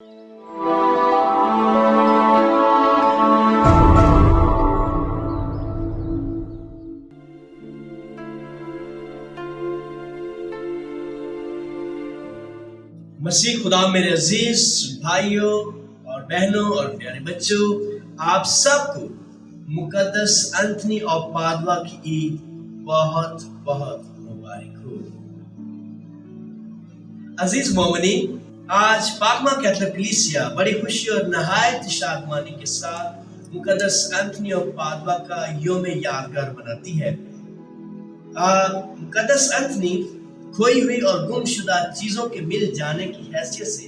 मसीह खुदा मेरे अजीज भाइयों और बहनों और प्यारे बच्चों, आप सबको मुकद्दस एंथनी ऑफ पादुआ की ईद बहुत बहुत मुबारक हो। अजीज मोमिनीन, आज पाकमा कैथोलिक कलीसिया बड़ी खुशी और नहायत शादमानी के साथ मुकद्दस एंथनी ऑफ पादुआ का यौम यादगार मनाती है। मुकद्दस एंथनी खोई हुई और गुमशुदा चीजों के मिल जाने की हैसियत से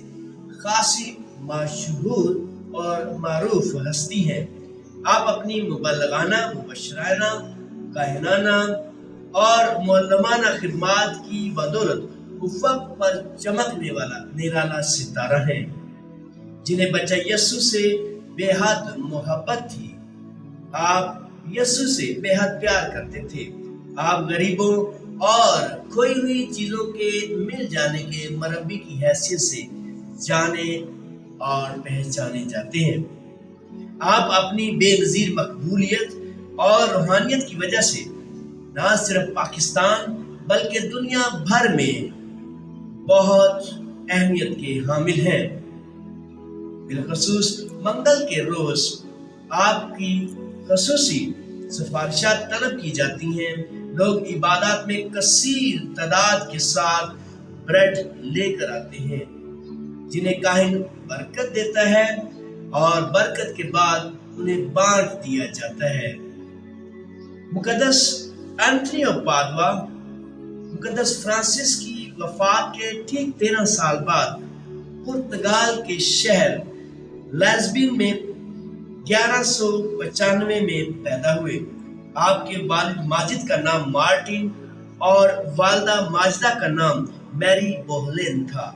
खासी मशहूर और मारूफ हस्ती हैं। आप अपनी मुबल्लगाना, मुबशराना, काहिनाना और मुअल्लमाना खिदमात की बदौलत उफ़क़ पर चमकने वाला निराला सितारा हैं, जिन्हें बच्चा यस्सु से बेहद मोहब्बत थी। आप यस्सु से बेहद प्यार करते थे। आप गरीबों और खोई हुई चीजों के मिल जाने के मरबी की हैसियत से जाने और पहचाने जाते हैं। आप अपनी बेनज़ीर मकबूलियत और रूहानियत की वजह से न सिर्फ पाकिस्तान बल्कि दुनिया भर में बहुत अहमियत के हामिल हैं। बिलखसूस मंगल के रोज आपकी खसूसी सिफारिशात तलब की जाती हैं। लोग इबादत में कसीर तादाद के साथ ब्रेड लेकर आते हैं, जिन्हें काहिन बरकत देता है और बरकत के बाद उन्हें बांट दिया जाता है। मुकद्दस एंथनी ऑफ पादुआ मुकद्दस फ्रांसिस की वफात के ठीक 13 साल बाद पुर्तगाल के शहर लिस्बन में 1195 में पैदा हुए। आपके वालिद माजिद का नाम मार्टिन और वालदा माजिदा का नाम मैरी बोहलेन था,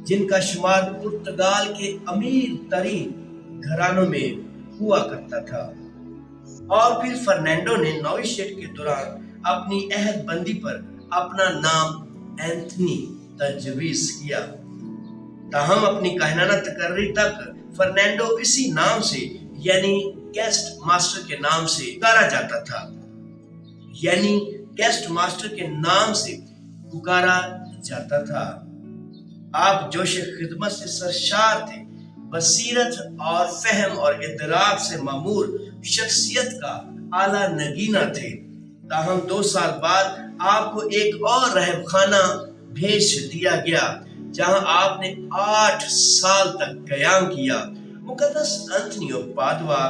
जिनका शुमार पुर्तगाल के अमीर तरीन घरानों में हुआ करता था। और फिर फर्नांडो ने नोविशेट के दौरान अपनी अहद बंदी पर अपना नाम एंथनी तजवीज़ किया। ताहम अपनी काहिनाना तकर्री तक फर्नांडो इसी नाम से यानी गेस्ट मास्टर के नाम से पुकारा जाता था, पुकारा जाता था। आप जोश खिदमत से सरशार थे, बसीरत और फहम और इदराक से मामूर शख्सियत का आला नगीना थे। ताहम 2 साल बाद आपको एक और रहबखाना भेज दिया गया, जहां आपने 8 साल तक कयाम किया। मुकद्दस एंथनी ऑफ पादुआ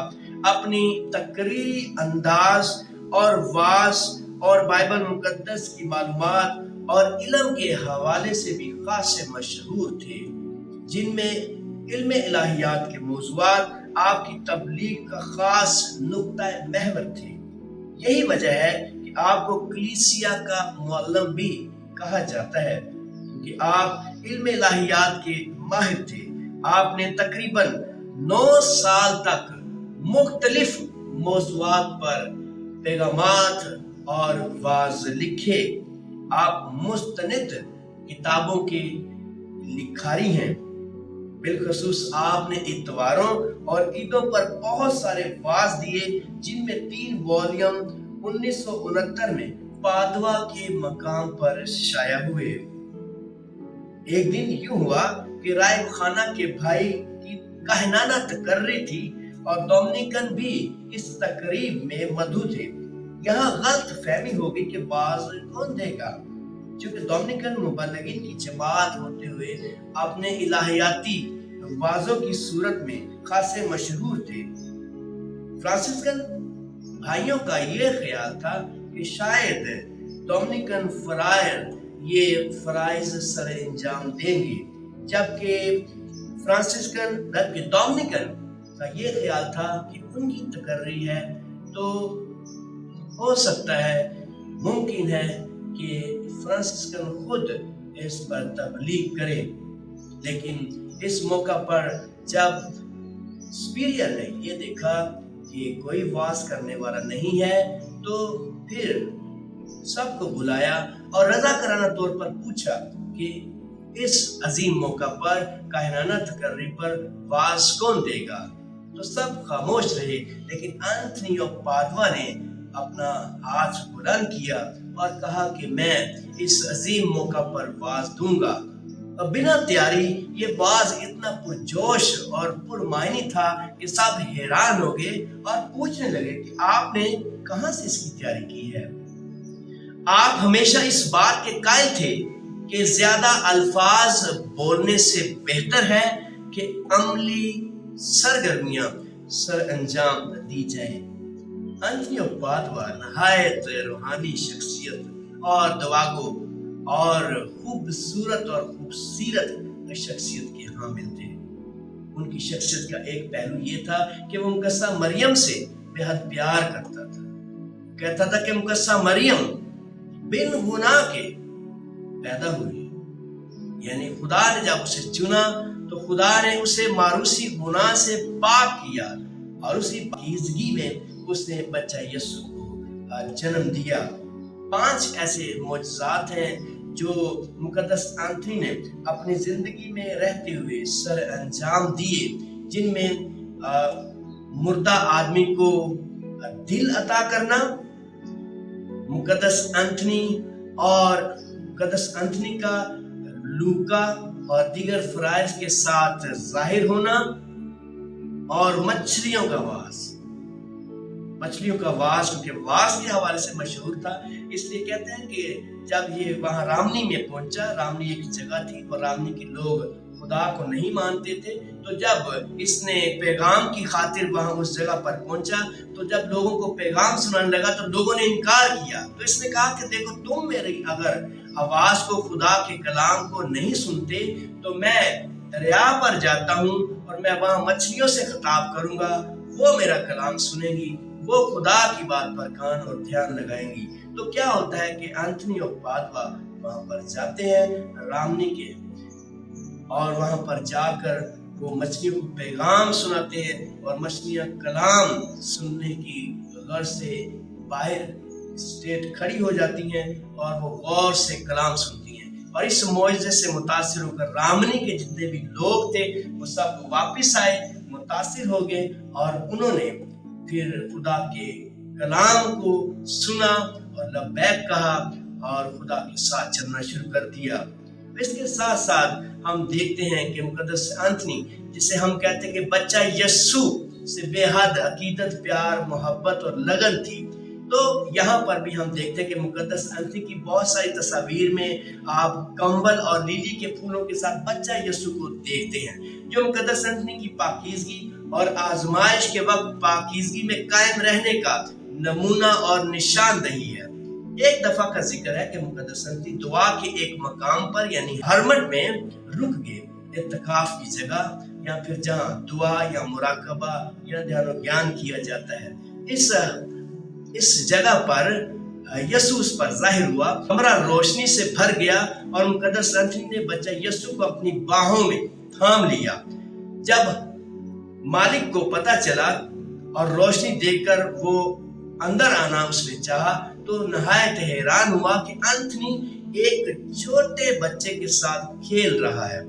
अपनी तकरीरी अंदाज और वास और बाइबल मुकद्दस की मालूमात और इल्म के हवाले से भी खासे मशहूर थे, जिनमें इल्म इलाहियात के मौज़ूआत आपकी तबलीग का खास नुक्ता महवर थे। यही वजह है कि आपको कलीसिया का मुअल्लिम भी कहा जाता है, क्योंकि आप इल्म इलाहियात के माहिर थे। आपने तकरीबन 9 साल तक मुख्तलिफ मौज़ूआत पर पैगामात और वाज लिखे। आप मुस्तनिद किताबों के लिखारी हैं। बिलखसूस आपने इतवारों और ईदों पर बहुत सारे वाज दिए, जिनमें 3 वॉल्यूम 1969 में पादुआ के मकाम पर शाया हुए। एक दिन यूं हुआ कि रायब खाना के भाई की काहिनाना तकर्री थी और डोमिनिकन भी इस तकरीब में मधु थे। यहाँ गलत फहमी हो गई कि बाज कौन देगा, क्योंकि डोमिनिकन मुबल्लिगीन की जमात होते हुए अपने इलाहियाती बाजों की सूरत में खासे मशहूर थे। फ्रांसिस्कन भाइयों का ये ख्याल था कि शायद डोमिनिकन फरायर ये फराइज सर अंजाम देंगे, जबकि डोमिनिकन का ये ख्याल था कि उनकी तकर्री है तो हो सकता है, मुमकिन है कि फ्रांसिस्कन खुद इस पर तबलीग करे। लेकिन इस मौका पर जब सुपीरियर ने ये देखा कि कोई वास करने वाला नहीं है, तो फिर सबको बुलाया और रजाकाराना तौर पर पूछा कि इस अजीम मौका पर कायनाना तकर्री पर वाज कौन देगा। तो सब खामोश रहे, लेकिन एंथनी ऑफ पादुआ ने अपना हाथ बुलंद किया और कहा कि मैं इस अजीम मौका पर वाज दूंगा। और बिना तैयारी ये वाज इतना पुरजोश और पुरमायनी था कि सब हैरान हो गए और पूछने लगे कि आपने कहां से इसकी तैयारी की है। आप हमेशा इस बात के कायल थे कि ज्यादा अल्फाज बोलने से बेहतर है कि अमली सरगर्मियां सर अंजाम दी जाए। एंथनी ऑफ पादुआ नहायत रूहानी शख्सियत और दवागो और खूबसूरत और खूबसीरत शख्सियत के हामिल थे। उनकी शख्सियत का एक पहलू ये था कि वो मुकद्दसा मरियम से बेहद प्यार करता था। कहता था कि मुकद्दसा मरियम बिन गुनाह के पैदा हुई, यानी खुदा ने जब उसे चुना तो खुदा ने उसे मारूसी गुनाह से पाक किया और उसी पाकीज़गी में उसने बच्चा यीशु को जन्म दिया। 5 ऐसे मौजज़ात हैं जो मुकद्दस एंथनी ने अपनी जिंदगी में रहते हुए सर अंजाम दिए, जिनमें मुर्दा आदमी को दिल अता करना, मुकद्दस एंथनी का लूका और दीगर फराइज के साथ जाहिर होना, और मछलियों का वास क्योंकि वास के हवाले से मशहूर था, इसलिए कहते हैं कि जब ये वहां रामनी में पहुंचा, रामनी एक जगह थी और रामनी के लोग खुदा को नहीं मानते थे, तो जब इसने पैगाम की खातिर वहां उस जगह पर पहुंचा, तो जब लोगों को पैगाम सुनाने लगा तो लोगों ने इनकार किया। तो इसने कहा कि देखो, तुम मेरी अगर आवाज को, खुदा के कलाम को नहीं सुनते तो मैं दरिया पर जाता हूँ और मैं वहां मछलियों से खिताब करूंगा, वो मेरा कलाम सुनेंगी, वो खुदा की बात पर कान और ध्यान लगाएंगी। तो क्या होता है कि एंथनी ऑफ पादुआ वहां पर जाते हैं रामनी के, और वहां पर जाकर वो मछलियों को पैगाम सुनाते हैं और मछलियां कलाम सुनने की गर्ज से बाहर स्टेट खड़ी हो जाती हैं और वो गौर से कलाम सुनती हैं। और इस मौजज़े से मुतासिर होकर रामनी के जितने भी लोग थे वो सब वापस आए, मुतासिर हो गए और उन्होंने फिर खुदा के कलाम को सुना और लब्बैक कहा और खुदा के साथ चलना शुरू कर दिया। इसके साथ साथ हम देखते हैं कि मुकद्दस एंथनी, जिसे हम कहते हैं कि बच्चा यस्सु से बेहद अकीदत, प्यार, मोहब्बत और लगन थी, तो यहाँ पर भी हम देखते हैं कि मुकद्दस एंथनी की बहुत सारी तस्वीर में आप कंबल और लिली के फूलों के साथ बच्चा यीशु को देखते हैं, जो मुकद्दस एंथनी की पाकीज़गी और आजमाइश के वक्त पाकीज़गी में कायम रहने का नमूना और निशानदही है। एक दफा का जिक्र है कि मुकद्दस एंथनी दुआ के एक मकाम पर यानी हरमट में रुक गए, इत्तिकाफ की जगह या फिर जहाँ दुआ या मुराकबा या ध्यान ज्ञान किया जाता है। इस जगह पर यीशु उस पर जाहिर हुआ, कमरा रोशनी से भर गया और मुकद्दस एंथनी ने बच्चा यीशु को अपनी बाहों में थाम लिया। जब मालिक को पता चला और रोशनी देखकर वो अंदर आना उसने चाहा, तो नहायत हैरान हुआ कि एंथनी एक छोटे बच्चे के साथ खेल रहा है।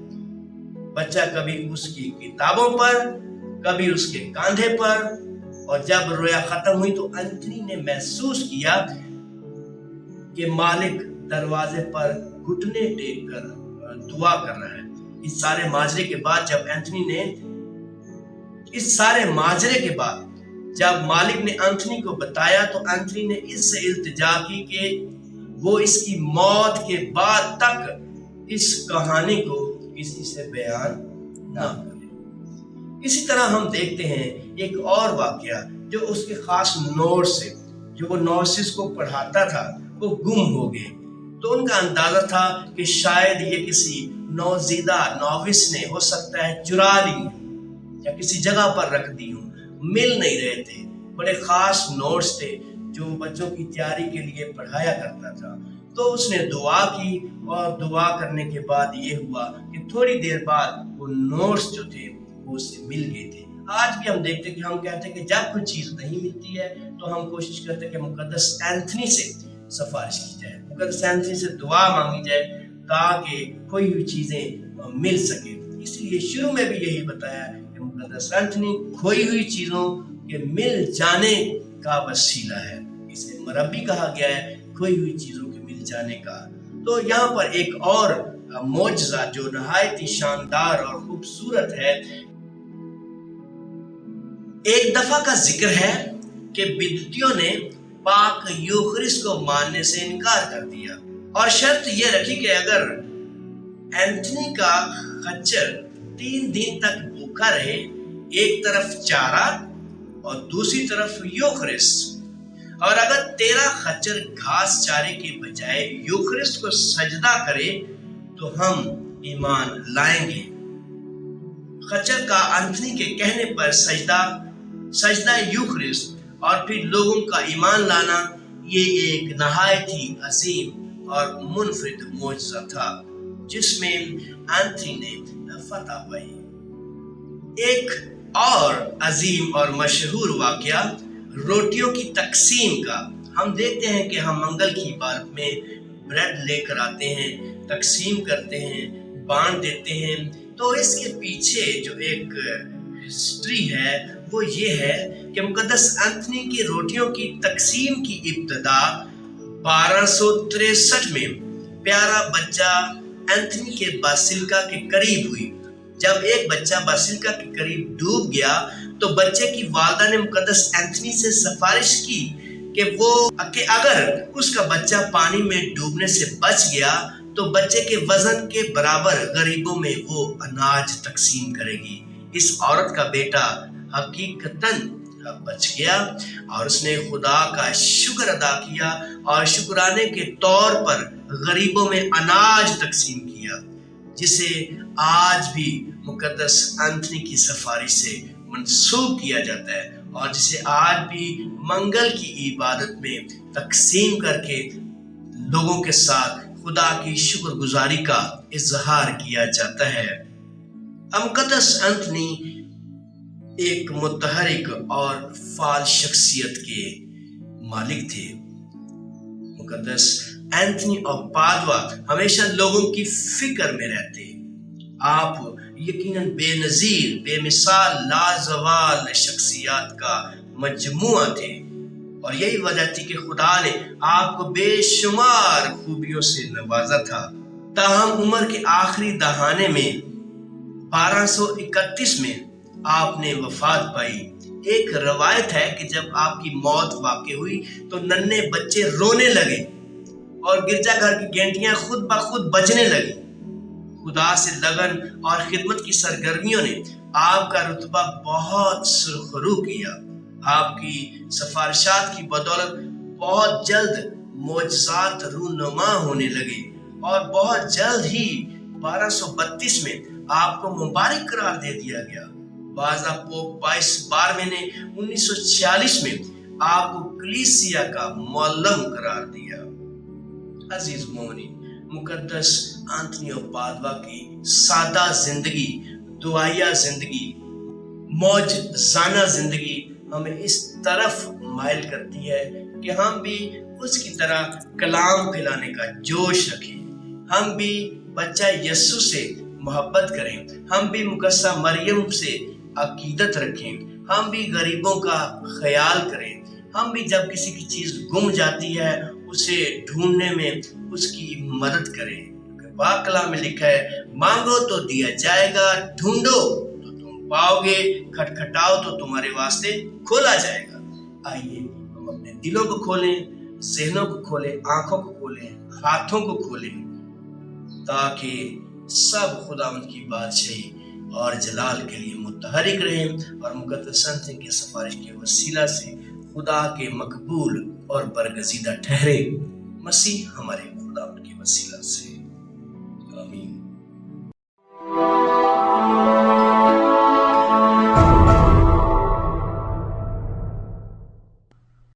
बच्चा कभी उसकी किताबों पर, कभी उसके कंधे पर, और जब रोया खत्म हुई तो एंथनी ने महसूस किया कि मालिक दरवाजे पर घुटने टेक कर दुआ कर रहा है। इस सारे माजरे के बाद जब मालिक ने एंथनी को बताया तो एंथनी ने इससे इल्तिजा की कि वो इसकी मौत के बाद तक इस कहानी को किसी से बयान ना करे। इसी तरह हम देखते हैं एक और वाकया जो उसके खास नोट से, जो वो नोट्स को पढ़ाता था, वो गुम हो गए। तो उनका अंदाजा था कि शायद ये किसी नौजीदा नौविस ने हो सकता है चुरा ली या किसी जगह पर रख दी हो। मिल नहीं रहे थे। बड़े खास नोट्स थे जो बच्चों की तैयारी के लिए पढ़ाया करता था। तो उसने दुआ की और दुआ करने के बाद ये हुआ कि थोड़ी देर बाद वो नोट्स जो थे वो उससे मिल गए थे। आज भी हम देखते हैं कि हम कहते हैं कि जब कोई चीज नहीं मिलती है तो हम कोशिश करते हैं कि मुकद्दस एंथनी से सिफारिश की जाए, मुकद्दस एंथनी से दुआ मांगी जाए تاکہ खोई हुई चीजें मिल सके। इसलिए शुरू में भी यही बताया कि मुकद्दस एंथनी खोई हुई चीजों के मिल जाने का वसीला है। इसे मरबी कहा गया है, खोई हुई चीजों के मिल जाने का। तो यहाँ पर एक और मौजज़ा जो नहायत ही शानदार और खूबसूरत है, एक दफा का जिक्र है कि बिदतियों ने पाक यूखरिस्त को मानने से इनकार कर दिया और शर्त यह रखी कि अगर एंथनी का खच्चर 3 दिन तक भूखा रहे, एक तरफ चारा और दूसरी तरफ यूखरिस्त, और अगर तेरा खच्चर घास चारे के बजाय यूखरिस्त को सजदा करे तो हम ईमान लाएंगे। खच्चर का एंथनी के कहने पर सजदा यूखरिस्त और फिर लोगों का ईमान लाना, ये एक नहायत ही अजीम और मुनफरिद मौजज़ा था जिसमें एंथनी ने फतह पाई। एक और अजीम और मशहूर वाकया रोटियों की तकसीम का। हम देखते हैं कि हम मंगल की इबादत में ब्रेड लेकर आते हैं, तकसीम करते हैं, बांट देते हैं। तो इसके पीछे जो एक हिस्ट्री है वो ये है कि मुकद्दस एंथनी की रोटियों की तकसीम की इब्तिदा 1263 में प्यारा बच्चा एंथनी के बासिलिका के करीब हुई। जब एक बच्चा बासिलिका के करीब डूब गया तो बच्चे की वालिदा ने मुकद्दस एंथनी से सिफारिश की कि अगर उसका बच्चा पानी में डूबने से बच गया तो बच्चे के वजन के बराबर गरीबों में वो अनाज तकसीम करेगी। इस औरत का बेटा हकीकतन बच गया और उसने खुदा का शुक्र अदा किया और शुक्राने के तौर पर गरीबों में अनाज तकसीम किया, जिसे आज भी मुकद्दस एंथनी की सिफारिश से मंसूब किया जाता है और जिसे आज भी मंगल की इबादत में तकसीम करके लोगों के साथ खुदा की शुक्रगुजारी का इजहार किया जाता है। मुकद्दस एंथनी एक मुतहरिक और फाल शख्सियत के मालिक थे। मुकद्दस एंथनी ऑफ पादुआ हमेशा लोगों की फिक्र में रहते। आप यकीनन बेनजीर, बेमिसाल, लाजवाल शख्सियत का मजमुआ थे और यही वजह थी कि खुदा ने आपको बेशुमार खूबियों से नवाजा था। ताहम उम्र के आखिरी दहाने में 1231 में आपने वफात पाई। एक रवायत है कि जब आपकी मौत वाक़ई हुई तो नन्हे बच्चे रोने लगे और गिरजाघर की घंटियां खुद ब खुद बजने लगी। खुदा से लगन और खिदमत की सरगर्मियों ने आपका रुतबा बहुत सुरखरू किया। आपकी सिफारिशात की बदौलत बहुत जल्द मोजज़ात रूनुमा होने लगे और बहुत जल्द ही 1232 में आपको मुबारक करार दे दिया गया। बाज़ा पोप 22 ने 1946 में आपको कलीसिया का मौलम करार दिया। अजीज मोमिनीन, मुकद्दस एंथनी ऑफ पादुआ की सादा जिंदगी, दुआया जिंदगी, मौजज़ाना जिंदगी हमें इस तरफ माइल करती है कि हम भी उसकी तरह कलाम फैलाने का जोश रखें। हम भी बच्चा यस्सु से मोहब्बत करें। हम भी मुकद्दसा मरियम से अकीदत रखें। हम भी गरीबों का ख्याल करें। हम भी जब किसी की चीज गुम जाती है उसे ढूंढने में उसकी मदद करें। पाक कलाम में लिखा है, मांगो तो दिया जाएगा, ढूंढो तो तुम पाओगे, खटखटाओ तो तुम्हारे वास्ते खोला जाएगा। आइए हम अपने दिलों को खोलें, ज़हनों को खोलें, आंखों को खोलें, हाथों को खोलें, ताकि सब खुदावंद की बादशाही और जलाल के लिए मुतहरिक रहें और मुकद्दस एंथनी की सिफारिश के वसीला से खुदा के मकबूल और बरगजीदा ठहरे। मसीह हमारे खुदावंद के वसीला से, आमीन।